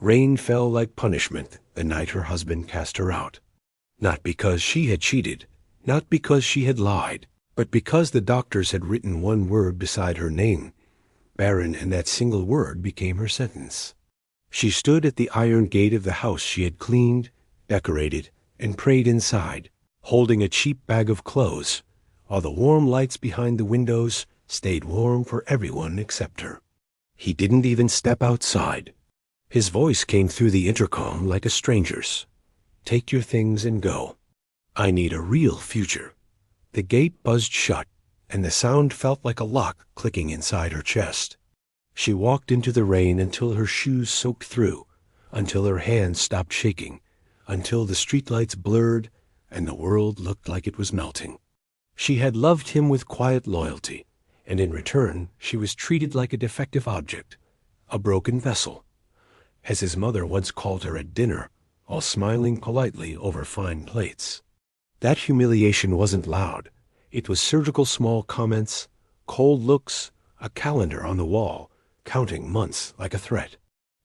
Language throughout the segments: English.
Rain fell like punishment the night her husband cast her out. Not because she had cheated, not because she had lied, but because the doctors had written one word beside her name. Barren, and that single word became her sentence. She stood at the iron gate of the house she had cleaned, decorated, and prayed inside, holding a cheap bag of clothes, while the warm lights behind the windows stayed warm for everyone except her. He didn't even step outside. His voice came through the intercom like a stranger's. "Take your things and go. I need a real future." The gate buzzed shut, and the sound felt like a lock clicking inside her chest. She walked into the rain until her shoes soaked through, until her hands stopped shaking, until the streetlights blurred and the world looked like it was melting. She had loved him with quiet loyalty, and in return she was treated like a defective object, a broken vessel, as his mother once called her at dinner, while smiling politely over fine plates. That humiliation wasn't loud. It was surgical small comments, cold looks, a calendar on the wall, counting months like a threat.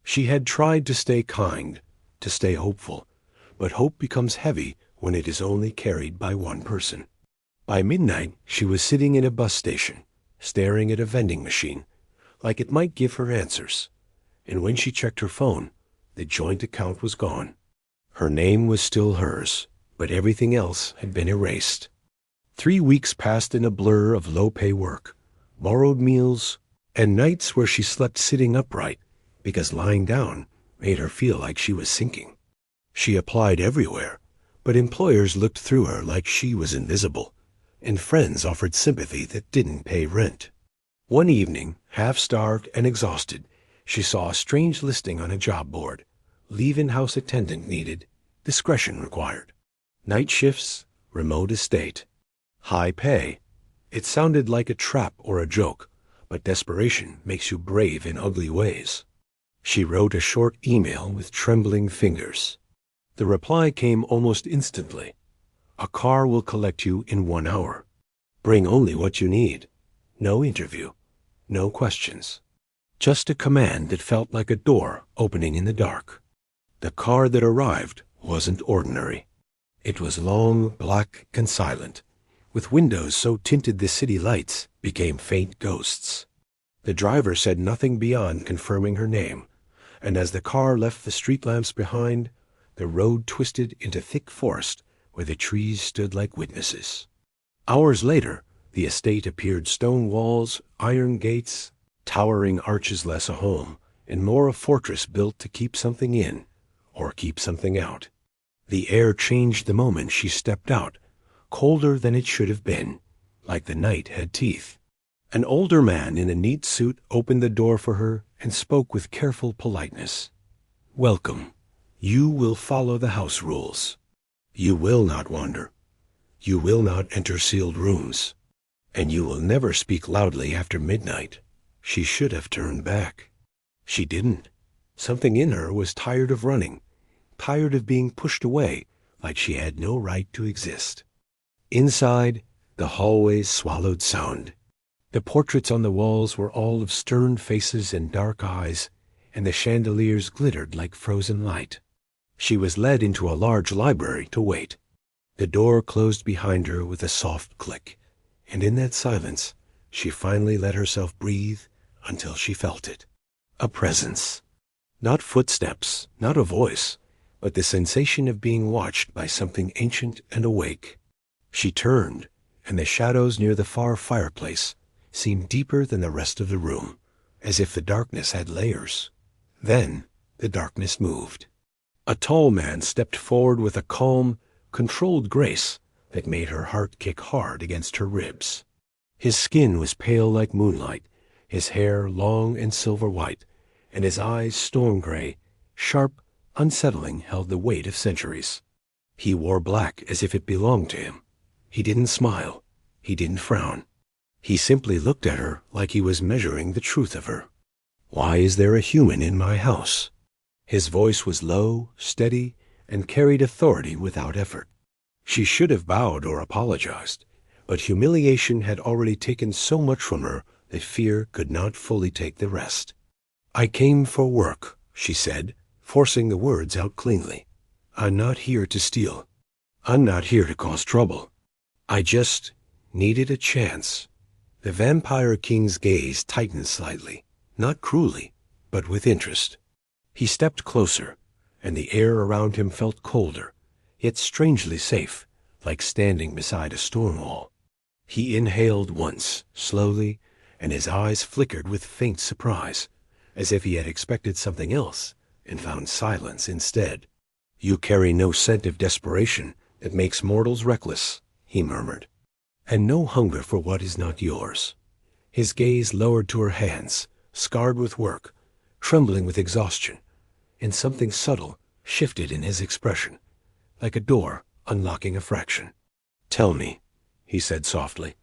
She had tried to stay kind, to stay hopeful, but hope becomes heavy when it is only carried by one person. By midnight, she was sitting in a bus station, staring at a vending machine, like it might give her answers. And when she checked her phone, the joint account was gone. Her name was still hers, but everything else had been erased. 3 weeks passed in a blur of low-pay work, borrowed meals, and nights where she slept sitting upright because lying down made her feel like she was sinking. She applied everywhere, but employers looked through her like she was invisible, and friends offered sympathy that didn't pay rent. One evening, half-starved and exhausted, she saw a strange listing on a job board. Leave-in house attendant needed, discretion required. Night shifts, remote estate. High pay. It sounded like a trap or a joke, but desperation makes you brave in ugly ways. She wrote a short email with trembling fingers. The reply came almost instantly. "A car will collect you in 1 hour. Bring only what you need. No interview. No questions." Just a command that felt like a door opening in the dark. The car that arrived wasn't ordinary. It was long, black, and silent, with windows so tinted the city lights became faint ghosts. The driver said nothing beyond confirming her name, and as the car left the street lamps behind, the road twisted into thick forest where the trees stood like witnesses. Hours later, the estate appeared stone walls, iron gates, towering arches, less a home, and more a fortress built to keep something in or keep something out. The air changed the moment she stepped out, colder than it should have been, like the night had teeth. An older man in a neat suit opened the door for her and spoke with careful politeness. "Welcome. You will follow the house rules. You will not wander. You will not enter sealed rooms. And you will never speak loudly after midnight." She should have turned back. She didn't. Something in her was tired of running, tired of being pushed away like she had no right to exist. Inside, the hallways swallowed sound. The portraits on the walls were all of stern faces and dark eyes, and the chandeliers glittered like frozen light. She was led into a large library to wait. The door closed behind her with a soft click, and in that silence, she finally let herself breathe until she felt it. A presence. Not footsteps, not a voice, but the sensation of being watched by something ancient and awake. She turned, and the shadows near the far fireplace seemed deeper than the rest of the room, as if the darkness had layers. Then the darkness moved. A tall man stepped forward with a calm, controlled grace that made her heart kick hard against her ribs. His skin was pale like moonlight, his hair long and silver white, and his eyes storm gray, sharp, unsettling, held the weight of centuries. He wore black as if it belonged to him. He didn't smile. He didn't frown. He simply looked at her like he was measuring the truth of her. "Why is there a human in my house?" His voice was low, steady, and carried authority without effort. She should have bowed or apologized, but humiliation had already taken so much from her that fear could not fully take the rest. "I came for work," she said, forcing the words out cleanly. "I'm not here to steal. I'm not here to cause trouble. I just needed a chance." The Vampire King's gaze tightened slightly, not cruelly, but with interest. He stepped closer, and the air around him felt colder, yet strangely safe, like standing beside a storm wall. He inhaled once, slowly, and his eyes flickered with faint surprise, as if he had expected something else and found silence instead. "You carry no scent of desperation that makes mortals reckless," he murmured, "and no hunger for what is not yours." His gaze lowered to her hands, scarred with work, trembling with exhaustion, and something subtle shifted in his expression, like a door unlocking a fraction. "Tell me," he said softly,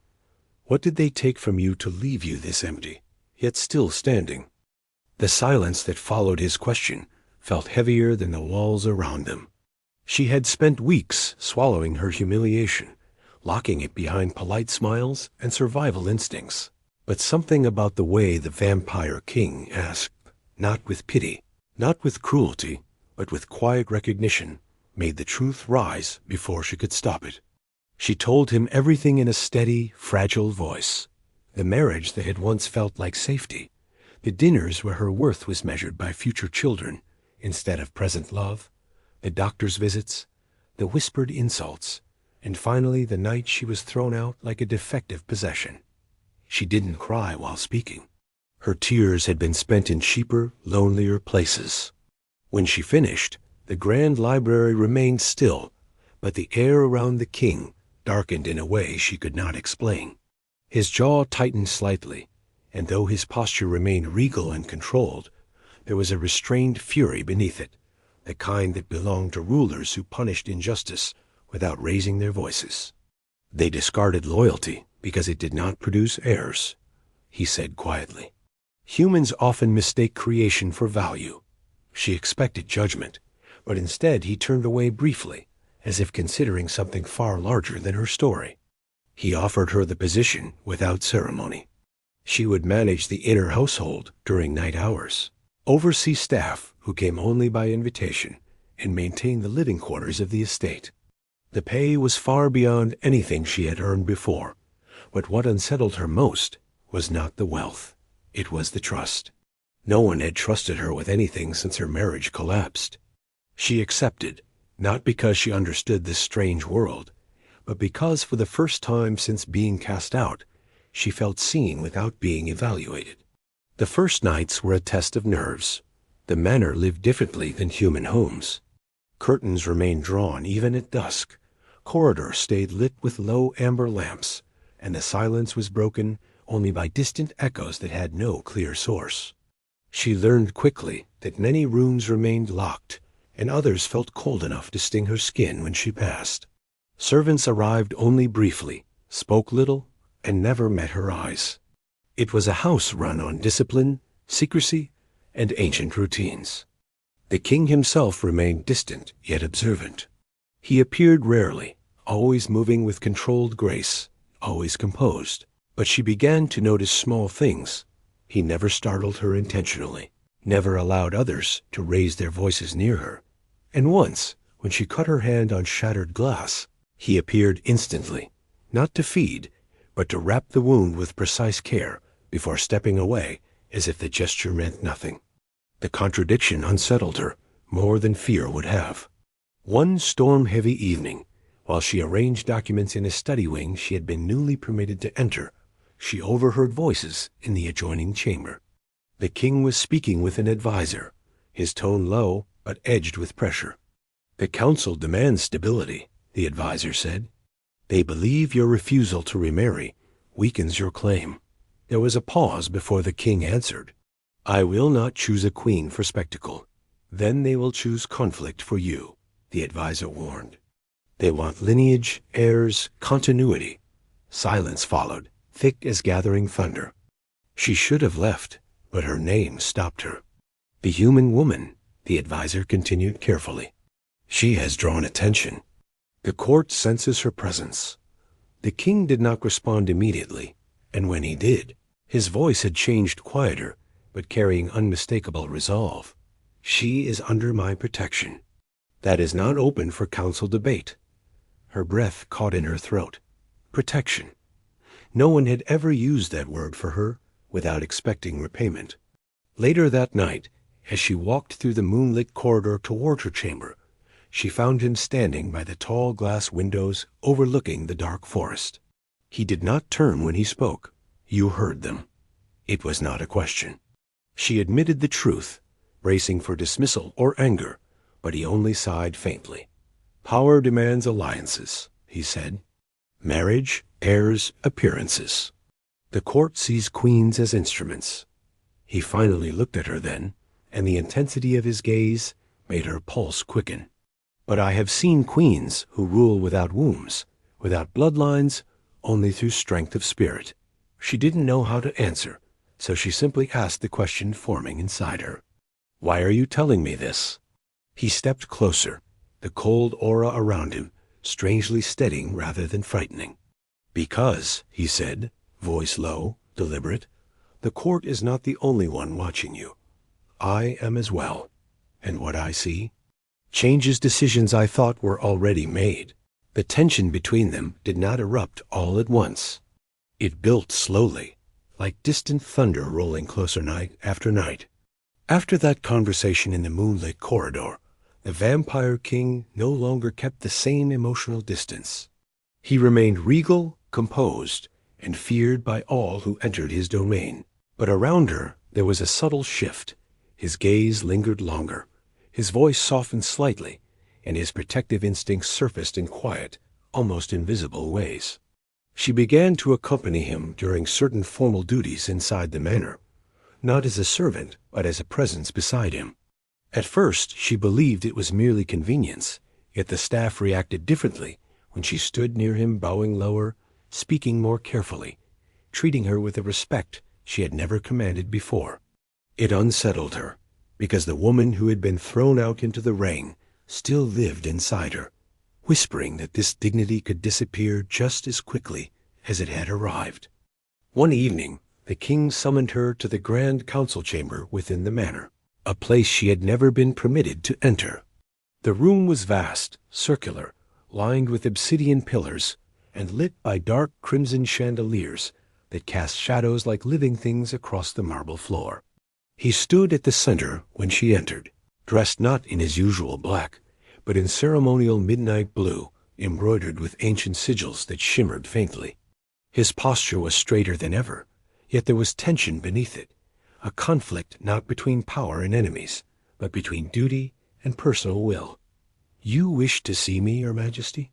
"what did they take from you to leave you this empty, yet still standing?" The silence that followed his question felt heavier than the walls around them. She had spent weeks swallowing her humiliation, locking it behind polite smiles and survival instincts. But something about the way the Vampire King asked, not with pity, not with cruelty, but with quiet recognition, made the truth rise before she could stop it. She told him everything in a steady, fragile voice. The marriage that had once felt like safety, the dinners where her worth was measured by future children instead of present love, the doctor's visits, the whispered insults, and finally the night she was thrown out like a defective possession. She didn't cry while speaking. Her tears had been spent in cheaper, lonelier places. When she finished, the grand library remained still, but the air around the king darkened in a way she could not explain. His jaw tightened slightly, and though his posture remained regal and controlled, there was a restrained fury beneath it, the kind that belonged to rulers who punished injustice without raising their voices. "They discarded loyalty because it did not produce heirs," he said quietly. "Humans often mistake creation for value." She expected judgment, but instead he turned away briefly, as if considering something far larger than her story. He offered her the position without ceremony. She would manage the inner household during night hours, oversee staff who came only by invitation, and maintain the living quarters of the estate. The pay was far beyond anything she had earned before, but what unsettled her most was not the wealth. It was the trust. No one had trusted her with anything since her marriage collapsed. She accepted, not because she understood this strange world, but because for the first time since being cast out, she felt seen without being evaluated. The first nights were a test of nerves. The manor lived differently than human homes. Curtains remained drawn even at dusk. Corridors stayed lit with low amber lamps, and the silence was broken only by distant echoes that had no clear source. She learned quickly that many rooms remained locked, and others felt cold enough to sting her skin when she passed. Servants arrived only briefly, spoke little, and never met her eyes. It was a house run on discipline, secrecy, and ancient routines. The king himself remained distant yet observant. He appeared rarely, always moving with controlled grace, always composed. But she began to notice small things. He never startled her intentionally, never allowed others to raise their voices near her. And once, when she cut her hand on shattered glass, he appeared instantly, not to feed, but to wrap the wound with precise care before stepping away as if the gesture meant nothing. The contradiction unsettled her more than fear would have. One storm-heavy evening, while she arranged documents in a study wing she had been newly permitted to enter, she overheard voices in the adjoining chamber. The king was speaking with an advisor, his tone low but edged with pressure. "The council demands stability," the advisor said. "They believe your refusal to remarry weakens your claim." There was a pause before the king answered. "I will not choose a queen for spectacle. Then they will choose conflict for you," the advisor warned. "They want lineage, heirs, continuity." Silence followed, thick as gathering thunder. She should have left, but her name stopped her. "The human woman," the advisor continued carefully. "She has drawn attention. The court senses her presence." The king did not respond immediately, and when he did, his voice had changed quieter, but carrying unmistakable resolve. She is under my protection. That is not open for council debate. Her breath caught in her throat. Protection. No one had ever used that word for her without expecting repayment. Later that night, as she walked through the moonlit corridor toward her chamber, she found him standing by the tall glass windows overlooking the dark forest. He did not turn when he spoke. You heard them. It was not a question. She admitted the truth, bracing for dismissal or anger, but he only sighed faintly. Power demands alliances, he said. Marriage, heirs, appearances. The court sees queens as instruments. He finally looked at her then, and the intensity of his gaze made her pulse quicken. But I have seen queens who rule without wombs, without bloodlines, only through strength of spirit. She didn't know how to answer, so she simply asked the question forming inside her. Why are you telling me this? He stepped closer, the cold aura around him strangely steadying rather than frightening. Because, he said, voice low, deliberate, the court is not the only one watching you. I am as well. And what I see changes decisions I thought were already made. The tension between them did not erupt all at once. It built slowly, like distant thunder rolling closer night after night. After that conversation in the moonlit corridor, the Vampire King no longer kept the same emotional distance. He remained regal, composed, and feared by all who entered his domain. But around her there was a subtle shift. His gaze lingered longer, his voice softened slightly, and his protective instincts surfaced in quiet, almost invisible ways. She began to accompany him during certain formal duties inside the manor, not as a servant, but as a presence beside him. At first she believed it was merely convenience, yet the staff reacted differently when she stood near him, bowing lower, speaking more carefully, treating her with a respect she had never commanded before. It unsettled her, because the woman who had been thrown out into the rain still lived inside her, whispering that this dignity could disappear just as quickly as it had arrived. One evening, the king summoned her to the grand council chamber within the manor, a place she had never been permitted to enter. The room was vast, circular, lined with obsidian pillars, and lit by dark crimson chandeliers that cast shadows like living things across the marble floor. He stood at the center when she entered, dressed not in his usual black, but in ceremonial midnight blue, embroidered with ancient sigils that shimmered faintly. His posture was straighter than ever, yet there was tension beneath it, a conflict not between power and enemies, but between duty and personal will. "You wish to see me, Your Majesty?"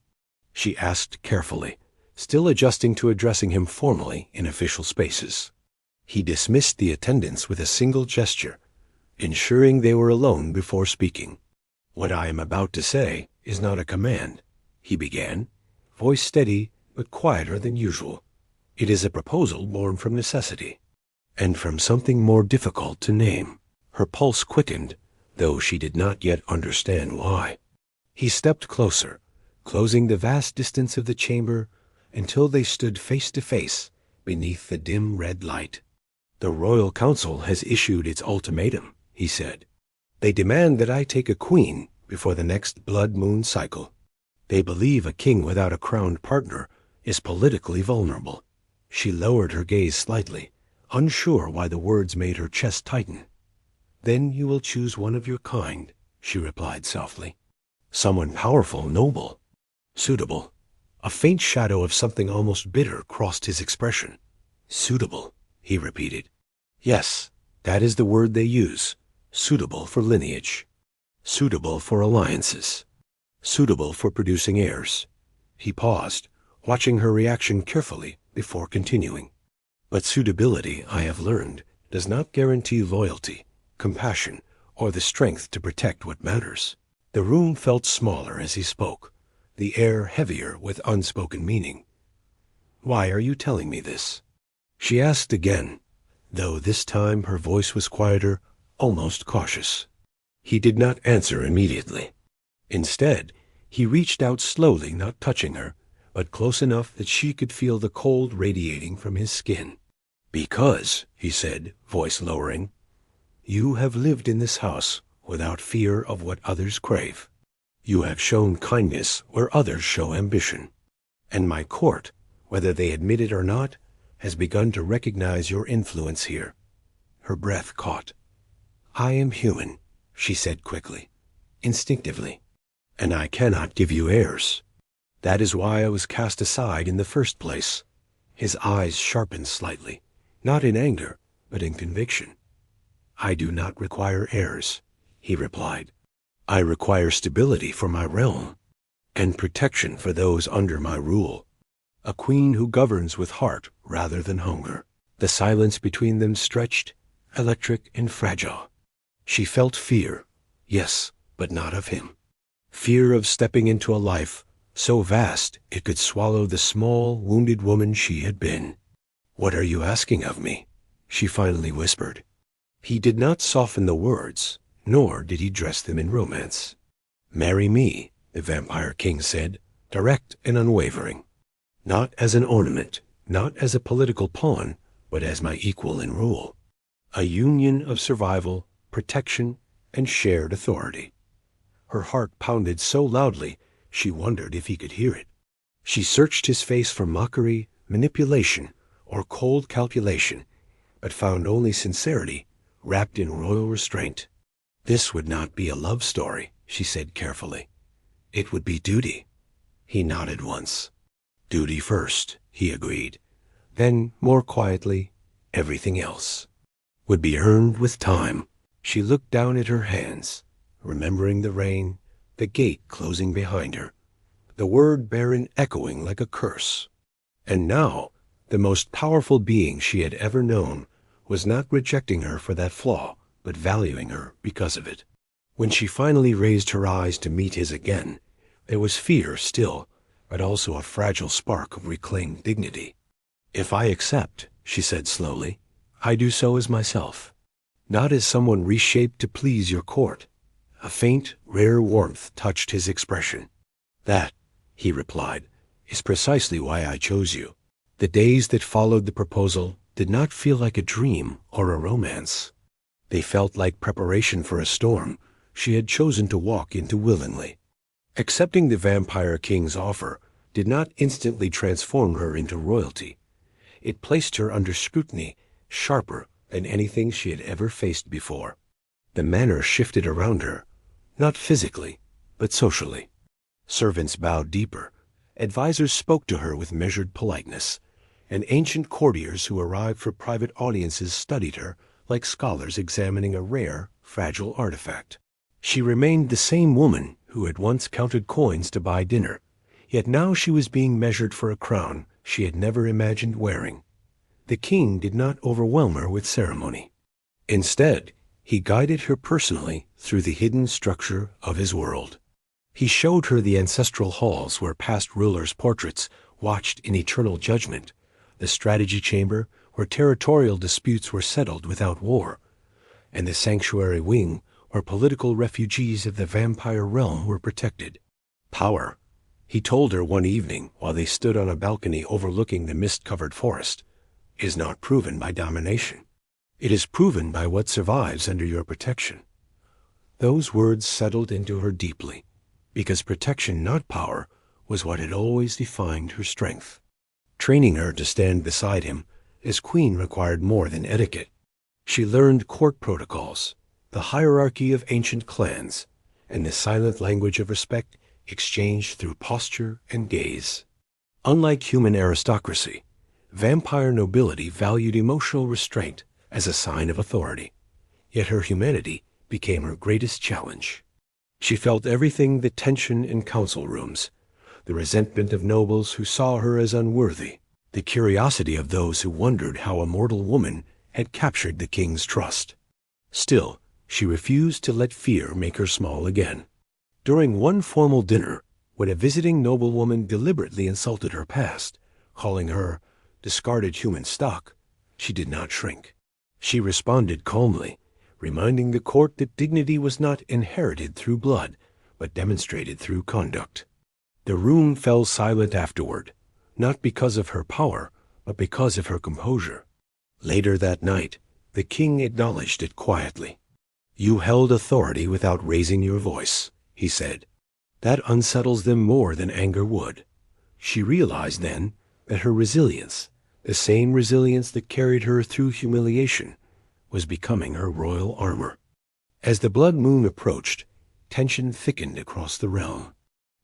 she asked carefully, still adjusting to addressing him formally in official spaces. He dismissed the attendants with a single gesture, ensuring they were alone before speaking. "What I am about to say is not a command," he began, voice steady but quieter than usual. "It is a proposal born from necessity, and from something more difficult to name." Her pulse quickened, though she did not yet understand why. He stepped closer, closing the vast distance of the chamber until they stood face to face beneath the dim red light. "The Royal Council has issued its ultimatum," he said. "They demand that I take a queen before the next blood moon cycle. They believe a king without a crowned partner is politically vulnerable." She lowered her gaze slightly, unsure why the words made her chest tighten. "Then you will choose one of your kind," she replied softly. "Someone powerful, noble, suitable." A faint shadow of something almost bitter crossed his expression. "Suitable," he repeated. "Yes, that is the word they use. Suitable for lineage. Suitable for alliances. Suitable for producing heirs." He paused, watching her reaction carefully before continuing. "But suitability, I have learned, does not guarantee loyalty, compassion, or the strength to protect what matters." The room felt smaller as he spoke, the air heavier with unspoken meaning. "Why are you telling me this?" she asked again, though this time her voice was quieter, almost cautious. He did not answer immediately. Instead, he reached out slowly, not touching her, but close enough that she could feel the cold radiating from his skin. "Because," he said, voice lowering, "you have lived in this house without fear of what others crave. You have shown kindness where others show ambition. And my court, whether they admit it or not, has begun to recognize your influence here. Her breath caught. I am human, she said quickly, instinctively, and I cannot give you heirs. That is why I was cast aside in the first place. His eyes sharpened slightly, not in anger, but in conviction. I do not require heirs, he replied. I require stability for my realm, and protection for those under my rule. A queen who governs with heart rather than hunger. The silence between them stretched, electric and fragile. She felt fear, yes, but not of him. Fear of stepping into a life so vast it could swallow the small, wounded woman she had been. What are you asking of me? She finally whispered. He did not soften the words, nor did he dress them in romance. Marry me, the Vampire King said, direct and unwavering. Not as an ornament, not as a political pawn, but as my equal in rule. A union of survival, protection, and shared authority. Her heart pounded so loudly she wondered if he could hear it. She searched his face for mockery, manipulation, or cold calculation, but found only sincerity wrapped in royal restraint. This would not be a love story, she said carefully. It would be duty. He nodded once. Duty first, he agreed. Then, more quietly, everything else would be earned with time. She looked down at her hands, remembering the rain, the gate closing behind her, the word Barren echoing like a curse. And now, the most powerful being she had ever known was not rejecting her for that flaw, but valuing her because of it. When she finally raised her eyes to meet his again, there was fear still, but also a fragile spark of reclaimed dignity. If I accept, she said slowly, I do so as myself, not as someone reshaped to please your court. A faint, rare warmth touched his expression. That, he replied, is precisely why I chose you. The days that followed the proposal did not feel like a dream or a romance. They felt like preparation for a storm she had chosen to walk into willingly. Accepting the Vampire King's offer did not instantly transform her into royalty. It placed her under scrutiny sharper than anything she had ever faced before. The manner shifted around her, not physically, but socially. Servants bowed deeper, advisors spoke to her with measured politeness, and ancient courtiers who arrived for private audiences studied her like scholars examining a rare, fragile artifact. She remained the same woman who had once counted coins to buy dinner, yet now she was being measured for a crown she had never imagined wearing. The king did not overwhelm her with ceremony. Instead, he guided her personally through the hidden structure of his world. He showed her the ancestral halls where past rulers' portraits watched in eternal judgment, the strategy chamber where territorial disputes were settled without war, and the sanctuary wing where political refugees of the vampire realm were protected. Power, he told her one evening while they stood on a balcony overlooking the mist-covered forest, is not proven by domination. It is proven by what survives under your protection. Those words settled into her deeply, because protection, not power, was what had always defined her strength. Training her to stand beside him as queen required more than etiquette. She learned court protocols, the hierarchy of ancient clans, and the silent language of respect exchanged through posture and gaze. Unlike human aristocracy, vampire nobility valued emotional restraint as a sign of authority, yet her humanity became her greatest challenge. She felt everything: the tension in council rooms, the resentment of nobles who saw her as unworthy, the curiosity of those who wondered how a mortal woman had captured the king's trust. Still, she refused to let fear make her small again. During one formal dinner, when a visiting noblewoman deliberately insulted her past, calling her discarded human stock, she did not shrink. She responded calmly, reminding the court that dignity was not inherited through blood, but demonstrated through conduct. The room fell silent afterward, not because of her power, but because of her composure. Later that night, the king acknowledged it quietly. "You held authority without raising your voice," he said. "That unsettles them more than anger would." She realized then that her resilience, the same resilience that carried her through humiliation, was becoming her royal armor. As the blood moon approached, tension thickened across the realm.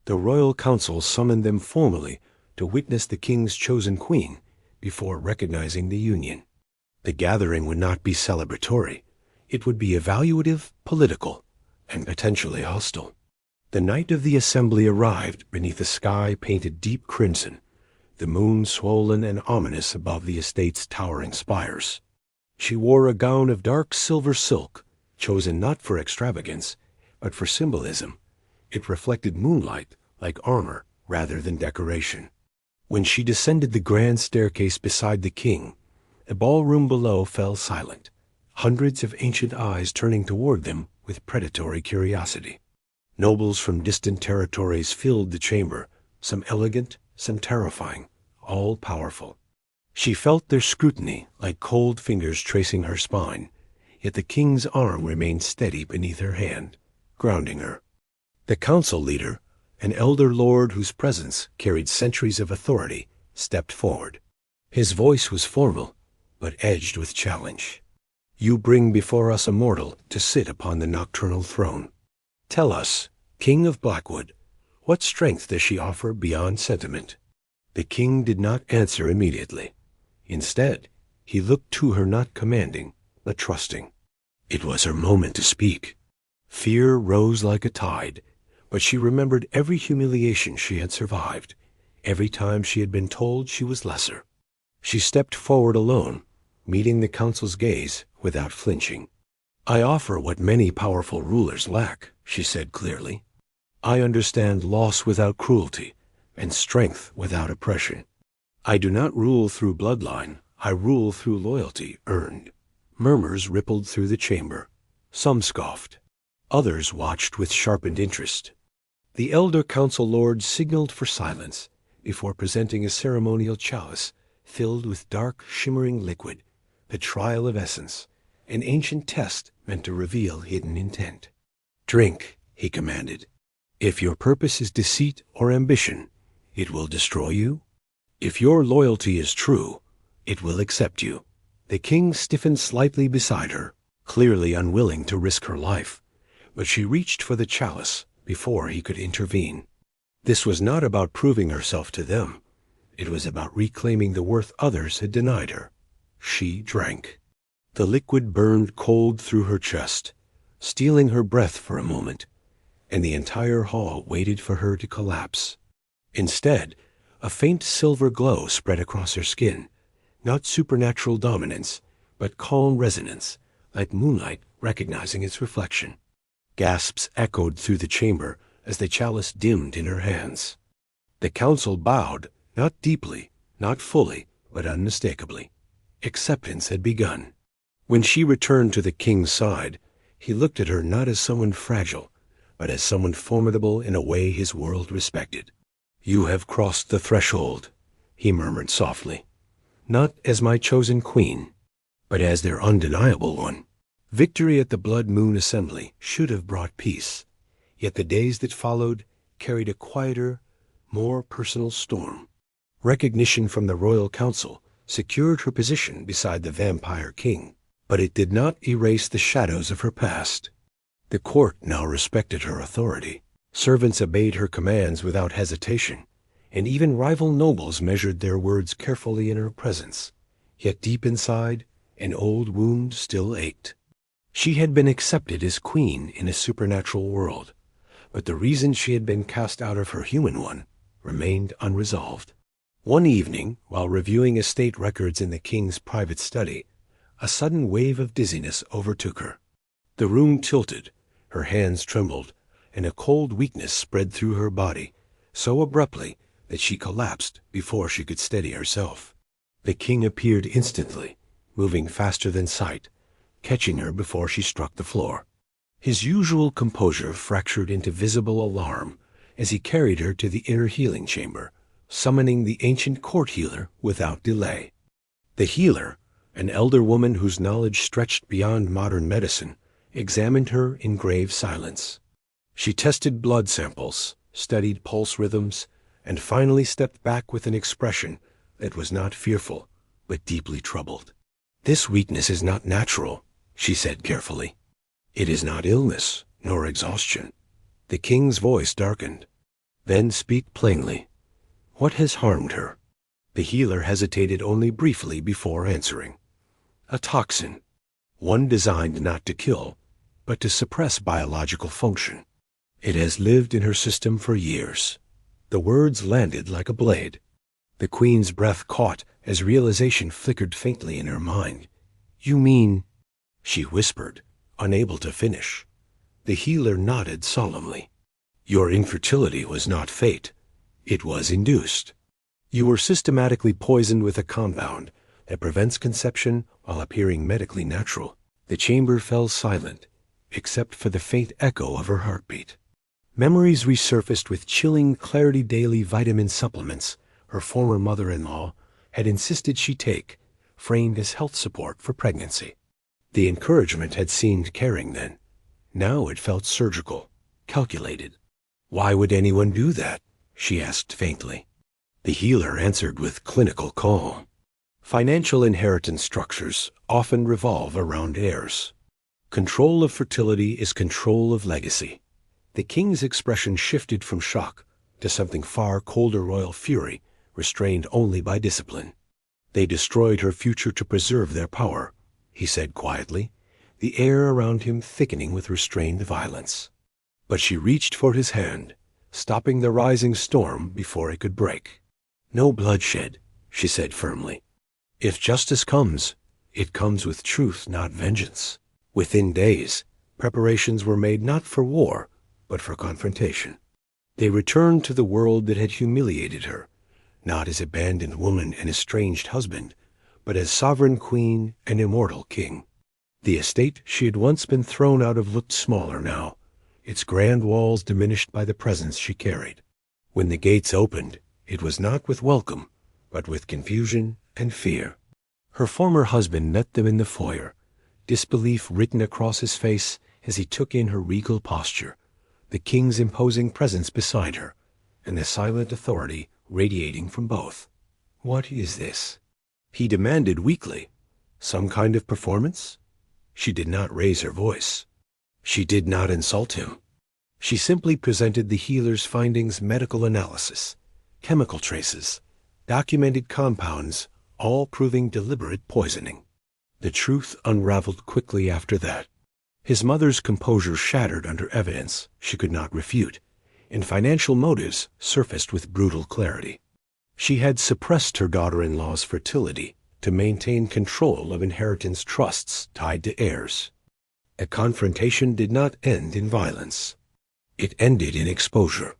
The royal council summoned them formally to witness the king's chosen queen before recognizing the union. The gathering would not be celebratory. It would be evaluative, political, and potentially hostile. The night of the assembly arrived beneath a sky painted deep crimson, the moon swollen and ominous above the estate's towering spires. She wore a gown of dark silver silk, chosen not for extravagance, but for symbolism. It reflected moonlight like armor rather than decoration. When she descended the grand staircase beside the king, the ballroom below fell silent, hundreds of ancient eyes turning toward them with predatory curiosity. Nobles from distant territories filled the chamber, some elegant, some terrifying, all powerful. She felt their scrutiny like cold fingers tracing her spine, yet the king's arm remained steady beneath her hand, grounding her. The council leader, an elder lord whose presence carried centuries of authority, stepped forward. His voice was formal, but edged with challenge. "You bring before us a mortal to sit upon the nocturnal throne. Tell us, King of Blackwood, what strength does she offer beyond sentiment?" The king did not answer immediately. Instead, he looked to her not commanding, but trusting. It was her moment to speak. Fear rose like a tide, but she remembered every humiliation she had survived, every time she had been told she was lesser. She stepped forward alone, meeting the council's gaze without flinching. "I offer what many powerful rulers lack," she said clearly. "I understand loss without cruelty and strength without oppression. I do not rule through bloodline, I rule through loyalty earned." Murmurs rippled through the chamber. Some scoffed. Others watched with sharpened interest. The elder council lord signaled for silence before presenting a ceremonial chalice filled with dark, shimmering liquid, the trial of essence, an ancient test meant to reveal hidden intent. "Drink," he commanded. "If your purpose is deceit or ambition, it will destroy you. If your loyalty is true, it will accept you." The king stiffened slightly beside her, clearly unwilling to risk her life, but she reached for the chalice before he could intervene. This was not about proving herself to them. It was about reclaiming the worth others had denied her. She drank. The liquid burned cold through her chest, stealing her breath for a moment, and the entire hall waited for her to collapse. Instead, a faint silver glow spread across her skin, not supernatural dominance, but calm resonance, like moonlight recognizing its reflection. Gasps echoed through the chamber as the chalice dimmed in her hands. The council bowed, not deeply, not fully, but unmistakably. Acceptance had begun. When she returned to the king's side, he looked at her not as someone fragile, but as someone formidable in a way his world respected. "You have crossed the threshold," he murmured softly. "Not as my chosen queen, but as their undeniable one." Victory at the Blood Moon Assembly should have brought peace, yet the days that followed carried a quieter, more personal storm. Recognition from the royal council secured her position beside the vampire king, but it did not erase the shadows of her past. The court now respected her authority. Servants obeyed her commands without hesitation, and even rival nobles measured their words carefully in her presence. Yet deep inside, an old wound still ached. She had been accepted as queen in a supernatural world, but the reason she had been cast out of her human one remained unresolved. One evening, while reviewing estate records in the king's private study, a sudden wave of dizziness overtook her. The room tilted, her hands trembled, and a cold weakness spread through her body, so abruptly that she collapsed before she could steady herself. The king appeared instantly, moving faster than sight, catching her before she struck the floor. His usual composure fractured into visible alarm as he carried her to the inner healing chamber, summoning the ancient court healer without delay. The healer, an elder woman whose knowledge stretched beyond modern medicine, examined her in grave silence. She tested blood samples, studied pulse rhythms, and finally stepped back with an expression that was not fearful, but deeply troubled. "This weakness is not natural," she said carefully. "It is not illness, nor exhaustion." The king's voice darkened. "Then speak plainly. What has harmed her?" The healer hesitated only briefly before answering. "A toxin. One designed not to kill, but to suppress biological function. It has lived in her system for years." The words landed like a blade. The queen's breath caught as realization flickered faintly in her mind. "You mean—" she whispered, unable to finish. The healer nodded solemnly. "Your infertility was not fate. It was induced. You were systematically poisoned with a compound that prevents conception while appearing medically natural." The chamber fell silent, except for the faint echo of her heartbeat. Memories resurfaced with chilling clarity. Daily vitamin supplements her former mother-in-law had insisted she take, framed as health support for pregnancy. The encouragement had seemed caring then. Now it felt surgical, calculated. "Why would anyone do that?" she asked faintly. The healer answered with clinical calm. "Financial inheritance structures often revolve around heirs. Control of fertility is control of legacy." The king's expression shifted from shock to something far colder. Royal fury, restrained only by discipline. "They destroyed her future to preserve their power," he said quietly, the air around him thickening with restrained violence. But she reached for his hand, stopping the rising storm before it could break. "No bloodshed," she said firmly. "If justice comes, it comes with truth, not vengeance." Within days, preparations were made not for war, but for confrontation. They returned to the world that had humiliated her, not as abandoned woman and estranged husband, but as sovereign queen and immortal king. The estate she had once been thrown out of looked smaller now, its grand walls diminished by the presence she carried. When the gates opened, it was not with welcome, but with confusion and fear. Her former husband met them in the foyer, disbelief written across his face as he took in her regal posture, the king's imposing presence beside her, and the silent authority radiating from both. "What is this?" he demanded weakly. "Some kind of performance?" She did not raise her voice. She did not insult him. She simply presented the healer's findings: medical analysis, chemical traces, documented compounds, all proving deliberate poisoning. The truth unraveled quickly after that. His mother's composure shattered under evidence she could not refute, and financial motives surfaced with brutal clarity. She had suppressed her daughter-in-law's fertility to maintain control of inheritance trusts tied to heirs. A confrontation did not end in violence. It ended in exposure.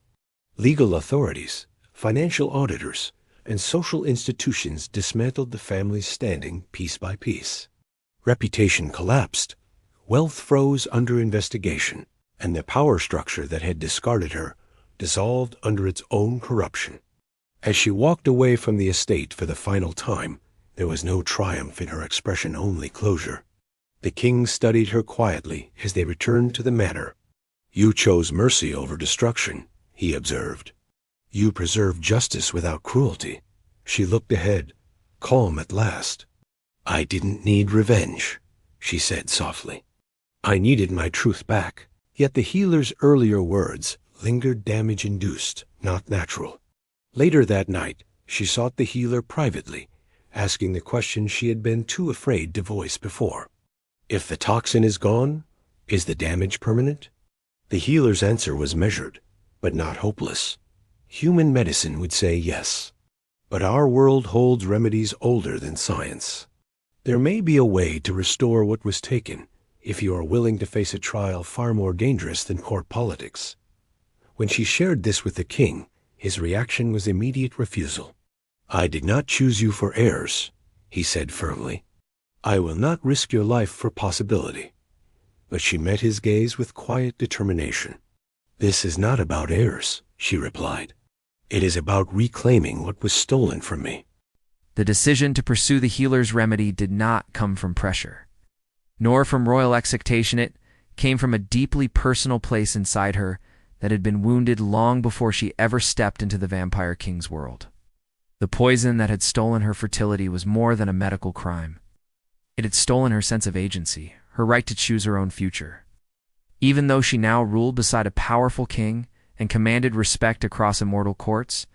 Legal authorities, financial auditors, and social institutions dismantled the family's standing piece by piece. Reputation collapsed. Wealth froze under investigation, and the power structure that had discarded her dissolved under its own corruption. As she walked away from the estate for the final time, there was no triumph in her expression, only closure. The king studied her quietly as they returned to the manor. "You chose mercy over destruction," he observed. "You preserved justice without cruelty." She looked ahead, calm at last. "I didn't need revenge," she said softly. "I needed my truth back." Yet the healer's earlier words lingered, damage-induced, not natural. Later that night, she sought the healer privately, asking the question she had been too afraid to voice before. "If the toxin is gone, is the damage permanent?" The healer's answer was measured, but not hopeless. Human medicine would say yes. But our world holds remedies older than science. There may be a way to restore what was taken, if you are willing to face a trial far more dangerous than court politics. When she shared this with the king, his reaction was immediate refusal. "I did not choose you for heirs," he said firmly. "I will not risk your life for possibility." But she met his gaze with quiet determination. "This is not about heirs," she replied. "It is about reclaiming what was stolen from me." The decision to pursue the healer's remedy did not come from pressure, nor from royal excitation. It came from a deeply personal place inside her that had been wounded long before she ever stepped into the Vampire King's world. The poison that had stolen her fertility was more than a medical crime. It had stolen her sense of agency, her right to choose her own future. Even though she now ruled beside a powerful king and commanded respect across immortal courts,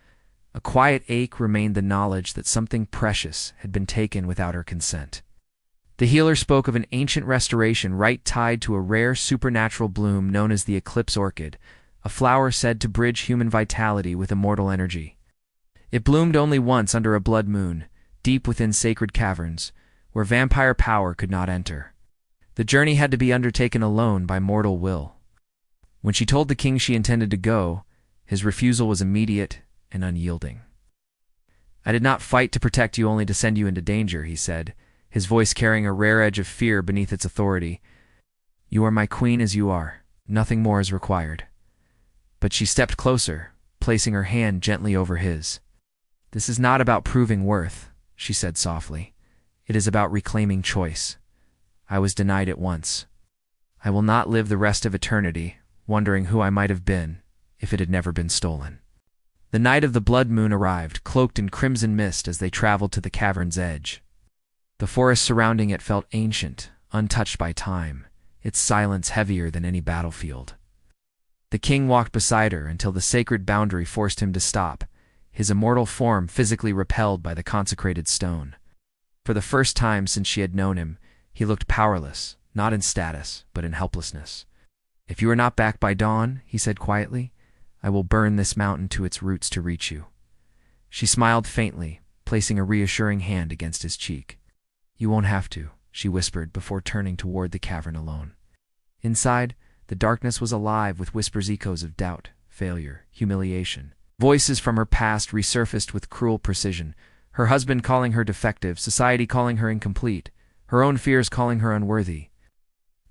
a quiet ache remained the knowledge that something precious had been taken without her consent. The healer spoke of an ancient restoration right tied to a rare supernatural bloom known as the eclipse orchid, a flower said to bridge human vitality with immortal energy. It bloomed only once under a blood moon, deep within sacred caverns, where vampire power could not enter. The journey had to be undertaken alone by mortal will. When she told the king she intended to go, his refusal was immediate and unyielding. "I did not fight to protect you, only to send you into danger," he said, his voice carrying a rare edge of fear beneath its authority. "You are my queen as you are. Nothing more is required." But she stepped closer, placing her hand gently over his. "This is not about proving worth," she said softly. "It is about reclaiming choice. I was denied it once. I will not live the rest of eternity wondering who I might have been if it had never been stolen." The night of the blood moon arrived, cloaked in crimson mist as they traveled to the cavern's edge. The forest surrounding it felt ancient, untouched by time, its silence heavier than any battlefield. The king walked beside her until the sacred boundary forced him to stop, his immortal form physically repelled by the consecrated stone. For the first time since she had known him, he looked powerless, not in status, but in helplessness. "If you are not back by dawn," he said quietly, "I will burn this mountain to its roots to reach you." She smiled faintly, placing a reassuring hand against his cheek. "You won't have to," she whispered before turning toward the cavern alone. Inside, the darkness was alive with whispers, echoes of doubt, failure, humiliation. Voices from her past resurfaced with cruel precision, her husband calling her defective, society calling her incomplete, her own fears calling her unworthy.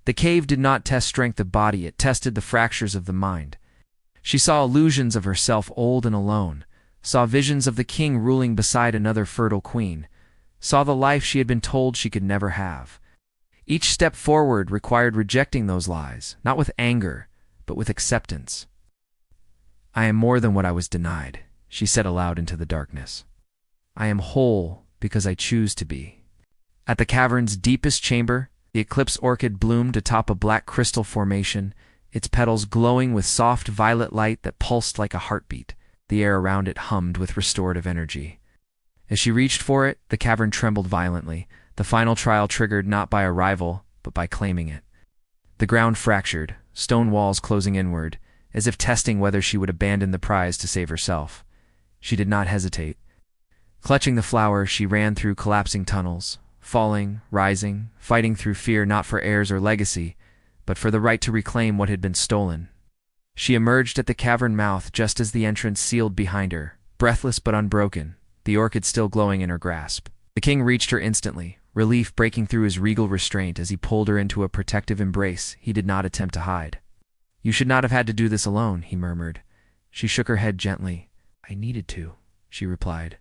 The cave did not test strength of body, it tested the fractures of the mind. She saw illusions of herself old and alone, saw visions of the king ruling beside another fertile queen, saw the life she had been told she could never have. Each step forward required rejecting those lies, not with anger, but with acceptance. "I am more than what I was denied," she said aloud into the darkness. "I am whole because I choose to be." At the cavern's deepest chamber, the eclipse orchid bloomed atop a black crystal formation, its petals glowing with soft violet light that pulsed like a heartbeat. The air around it hummed with restorative energy. As she reached for it, the cavern trembled violently, the final trial triggered not by arrival, but by claiming it. The ground fractured, stone walls closing inward, as if testing whether she would abandon the prize to save herself. She did not hesitate. Clutching the flower, she ran through collapsing tunnels, falling, rising, fighting through fear not for heirs or legacy, but for the right to reclaim what had been stolen. She emerged at the cavern mouth just as the entrance sealed behind her, breathless but unbroken, the orchid still glowing in her grasp. The king reached her instantly, relief breaking through his regal restraint as he pulled her into a protective embrace he did not attempt to hide. "You should not have had to do this alone," he murmured. She shook her head gently. "I needed to," she replied.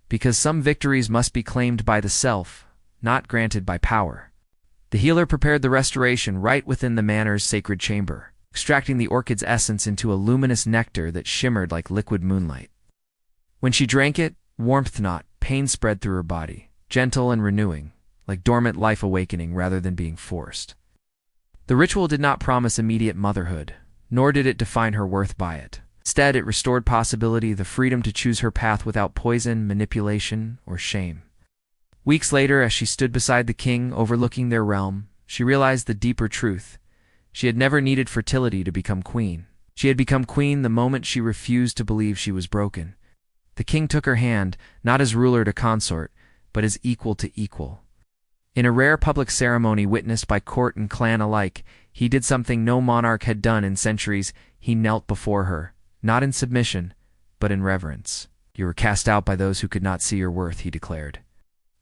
"Because some victories must be claimed by the self, not granted by power." The healer prepared the restoration right within the manor's sacred chamber, extracting the orchid's essence into a luminous nectar that shimmered like liquid moonlight. When she drank it, warmth not pain spread through her body, gentle and renewing, like dormant life awakening rather than being forced. The ritual did not promise immediate motherhood, nor did it define her worth by it. Instead, it restored possibility, the freedom to choose her path without poison, manipulation, or shame. Weeks later, as she stood beside the king overlooking their realm, she realized the deeper truth. She had never needed fertility to become queen. She had become queen the moment she refused to believe she was broken. The king took her hand, not as ruler to consort, but as equal to equal. In a rare public ceremony witnessed by court and clan alike, he did something no monarch had done in centuries. He knelt before her, not in submission, but in reverence. "You were cast out by those who could not see your worth," he declared.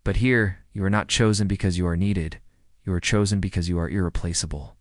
"But here, you are not chosen because you are needed. You are chosen because you are irreplaceable."